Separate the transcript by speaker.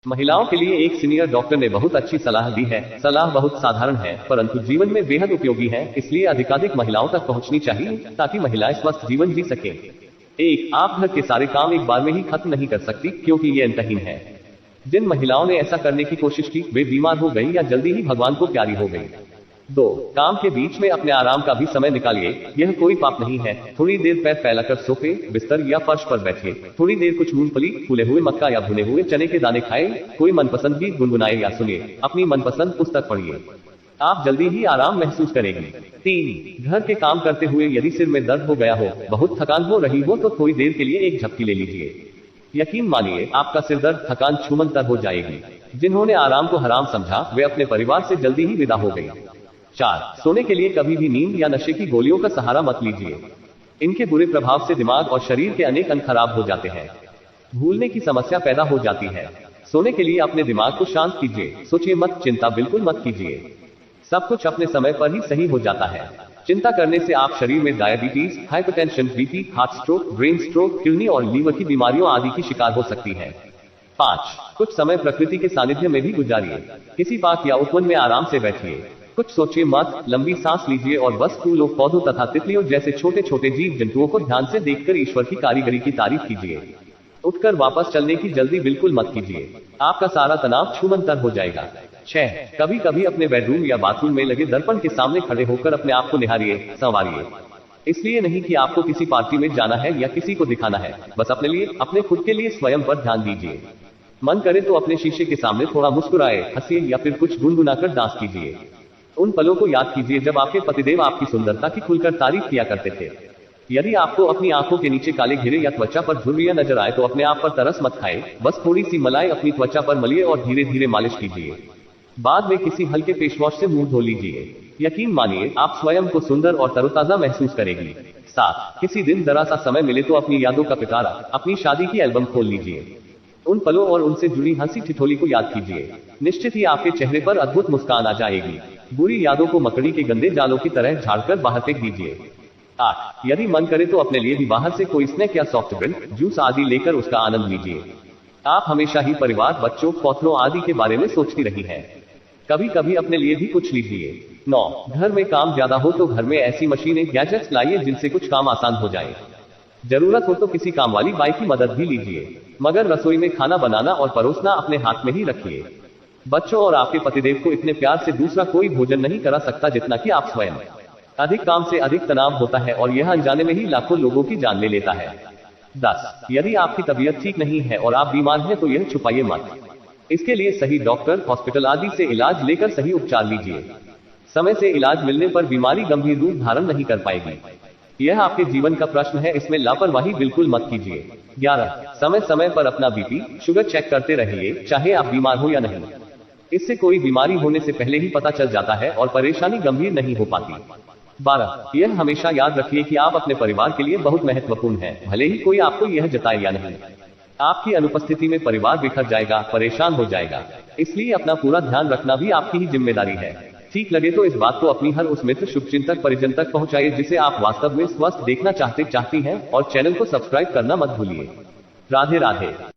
Speaker 1: महिलाओं के लिए एक सीनियर डॉक्टर ने बहुत अच्छी सलाह दी है। सलाह बहुत साधारण है परंतु जीवन में बेहद उपयोगी है, इसलिए अधिकाधिक महिलाओं तक पहुंचनी चाहिए ताकि महिलाएं स्वस्थ जीवन जी सकें। एक, आप घर के सारे काम एक बार में ही खत्म नहीं कर सकती क्योंकि ये अंतहीन है। जिन महिलाओं ने ऐसा करने की कोशिश की वे बीमार हो गई या जल्दी ही भगवान को प्यारी हो गई। 2, काम के बीच में अपने आराम का भी समय निकालिए, यह कोई पाप नहीं है। थोड़ी देर पैर फैलाकर सोफे, बिस्तर या फर्श पर बैठिए। थोड़ी देर कुछ मूंगफली, फूले हुए मक्का या भुने हुए चने के दाने खाएं। कोई मनपसंद गीत गुनगुनाए या सुनिए। अपनी मनपसंद पुस्तक पढ़िए, आप जल्दी ही आराम महसूस करेंगी। 3, घर के काम करते हुए यदि सिर में दर्द हो गया हो, बहुत थकान हो रही हो तो थोड़ी देर के लिए एक झपकी ले लीजिए। यकीन मानिए आपका सिर दर्द थकान छूमंतर हो जाएगी। जिन्होंने आराम को हराम समझा वे अपने परिवार से जल्दी ही विदा हो गई। 4, सोने के लिए कभी भी नींद या नशे की गोलियों का सहारा मत लीजिए। इनके बुरे प्रभाव से दिमाग और शरीर के अनेक अंग खराब हो जाते हैं। भूलने की समस्या पैदा हो जाती है। सोने के लिए अपने दिमाग को शांत कीजिए, सोचिए मत, चिंता बिल्कुल मत कीजिए। सब कुछ अपने समय पर ही सही हो जाता है। चिंता करने से आप शरीर में diabetes, hypertension, BP, heart stroke, brain stroke, kidney और लीवर की बीमारियों आदि की शिकार हो सकती है। 5, कुछ समय प्रकृति के सानिध्य में भी गुजारिए। किसी पार्क या उपवन में आराम से बैठिए, कुछ सोचिए मत, लंबी सांस लीजिए और बस फूलों, पौधों तथा तितलियों जैसे छोटे छोटे जीव जंतुओं को ध्यान से देखकर ईश्वर की कारीगरी की तारीफ कीजिए। उठकर वापस चलने की जल्दी बिल्कुल मत कीजिए, आपका सारा तनाव छूमंतर हो जाएगा। 6, कभी कभी अपने बेडरूम या बाथरूम में लगे दर्पण के सामने खड़े होकर अपने आप को निहारिए, संवारिए। इसलिए नहीं कि आपको किसी पार्टी में जाना है या किसी को दिखाना है, बस अपने लिए, अपने खुद के लिए स्वयं पर ध्यान दीजिए। मन करे तो अपने शीशे के सामने थोड़ा मुस्कुराए, हंसिए या फिर कुछ गुनगुनाकर डांस कीजिए। उन पलों को याद कीजिए जब आपके पतिदेव आपकी सुंदरता की खुलकर तारीफ किया करते थे। यदि आपको अपनी आंखों के नीचे काले घेरे या त्वचा पर झुर्रियां नजर आए तो अपने आप पर तरस मत खाए, बस थोड़ी सी मलाई अपनी त्वचा पर मलिए और धीरे धीरे मालिश कीजिए। बाद में किसी हल्के फेस वॉश से मुंह धो लीजिए। यकीन मानिए आप स्वयं को सुंदर और तरोताजा महसूस करेंगी। 7, किसी दिन जरा सा समय मिले तो अपनी यादों का पिटारा, अपनी शादी की एल्बम खोल लीजिए। उन पलों और उनसे जुड़ी हंसी ठिठोली को याद कीजिए, निश्चित ही आपके चेहरे पर अद्भुत मुस्कान आ जाएगी। बुरी यादों को मकड़ी के गंदे जालों की तरह झाड़कर बाहर फेंक दीजिए। 8, यदि मन करे तो अपने लिए भी बाहर से कोई स्नैक या सॉफ्ट ड्रिंक, जूस आदि लेकर उसका आनंद लीजिए। आप हमेशा ही परिवार, बच्चों, पौधों आदि के बारे में सोचती रही हैं, कभी कभी अपने लिए भी कुछ लीजिए। 9, घर में काम ज्यादा हो तो घर में ऐसी मशीनें, गैजेट्स लाइए जिनसे कुछ काम आसान हो जाए। जरूरत हो तो किसी काम वाली बाई की मदद भी लीजिए, मगर रसोई में खाना बनाना और परोसना अपने हाथ में ही रखिए। बच्चों और आपके पतिदेव को इतने प्यार से दूसरा कोई भोजन नहीं करा सकता जितना कि आप स्वयं। अधिक काम से अधिक तनाव होता है और यह अनजाने में ही लाखों लोगों की जान ले लेता है। 10, यदि आपकी तबीयत ठीक नहीं है और आप बीमार हैं तो यह छुपाइए मत। इसके लिए सही डॉक्टर, हॉस्पिटल आदि से इलाज लेकर सही उपचार लीजिए। समय से इलाज मिलने पर बीमारी गंभीर रूप धारण नहीं कर पाएगी। यह आपके जीवन का प्रश्न है, इसमें लापरवाही बिल्कुल मत कीजिए। 11, समय समय पर अपना बीपी, शुगर चेक करते रहिए, चाहे आप बीमार हो या नहीं। इससे कोई बीमारी होने से पहले ही पता चल जाता है और परेशानी गंभीर नहीं हो पाती। 12, यह हमेशा याद रखिए कि आप अपने परिवार के लिए बहुत महत्वपूर्ण हैं, भले ही कोई आपको यह जताए या नहीं। आपकी अनुपस्थिति में परिवार बिखर जाएगा, परेशान हो जाएगा, इसलिए अपना पूरा ध्यान रखना भी आपकी ही जिम्मेदारी है। ठीक लगे तो इस बात को अपनी हर उस मित्र, शुभचिंतक, परिजन तक पहुंचाइए जिसे आप वास्तव में स्वस्थ देखना चाहती हैं और चैनल को सब्सक्राइब करना मत भूलिए। राधे राधे।